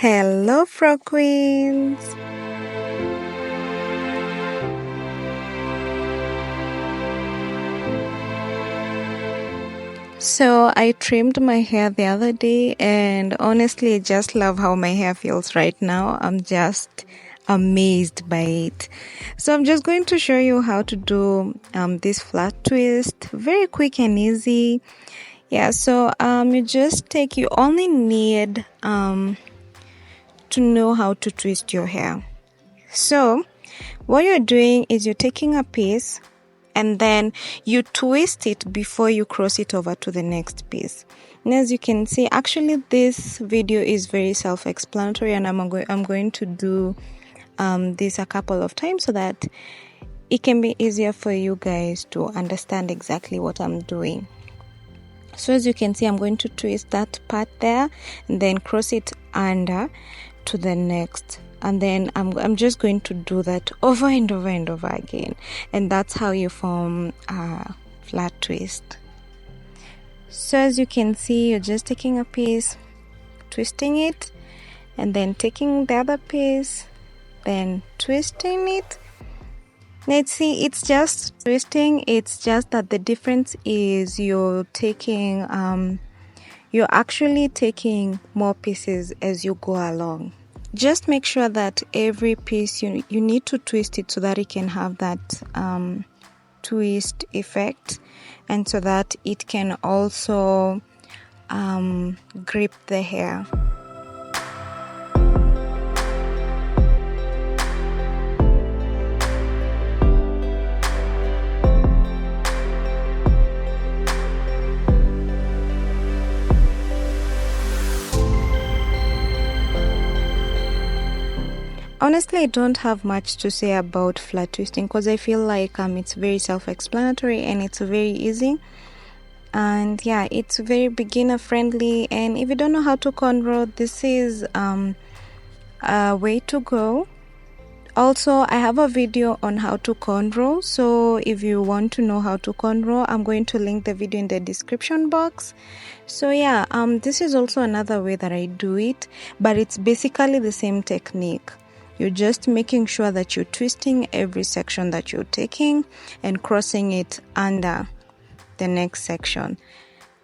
Hello, Fro Queens! So I trimmed my hair the other day, and honestly I just love how my hair feels right now. I'm just amazed by it. So I'm just going to show you how to do this flat twist, very quick and easy. Yeah, so you only need to know how to twist your hair. So what you're doing is you're taking a piece and then you twist it before you cross it over to the next piece. And as you can see, actually this video is very self-explanatory, and I'm going to do this a couple of times so that it can be easier for you guys to understand exactly what I'm doing. So as you can see, I'm going to twist that part there and then cross it under to the next, and then I'm just going to do that over and over and over again, and that's how you form a flat twist. So as you can see, you're just taking a piece, twisting it, and then taking the other piece, then twisting it. Let's see, it's just twisting. It's just that the difference is you're actually taking more pieces as you go along. Just make sure that every piece you need to twist it so that it can have that twist effect, and so that it can also grip the hair. Honestly, I don't have much to say about flat twisting because I feel like it's very self-explanatory and it's very easy. And yeah, it's very beginner friendly, and if you don't know how to cornrow, this is a way to go. Also, I have a video on how to cornrow, so if you want to know how to cornrow, I'm going to link the video in the description box. So yeah, this is also another way that I do it, but it's basically the same technique. You're just making sure that you're twisting every section that you're taking and crossing it under the next section.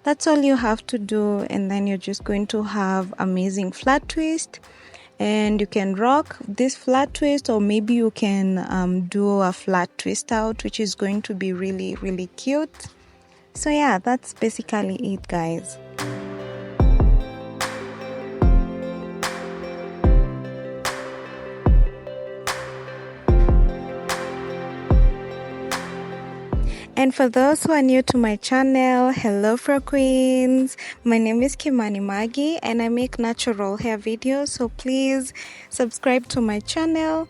That's all you have to do, and then you're just going to have amazing flat twist. And you can rock this flat twist, or maybe you can do a flat twist out, which is going to be really, really cute. So yeah, that's basically it, guys. And for those who are new to my channel, hello Fro Queens. My name is Kimani Magi and I make natural hair videos, so please subscribe to my channel.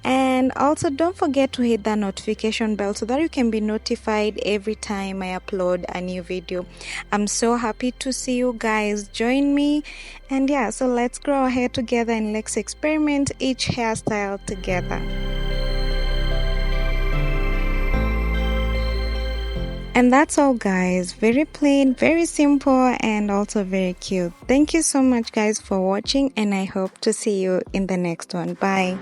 And also don't forget to hit that notification bell so that you can be notified every time I upload a new video. I'm so happy to see you guys join me. And yeah, so let's grow our hair together and let's experiment each hairstyle together. And that's all, guys. Very plain, very simple, and also very cute. Thank you so much, guys, for watching, and I hope to see you in the next one. Bye.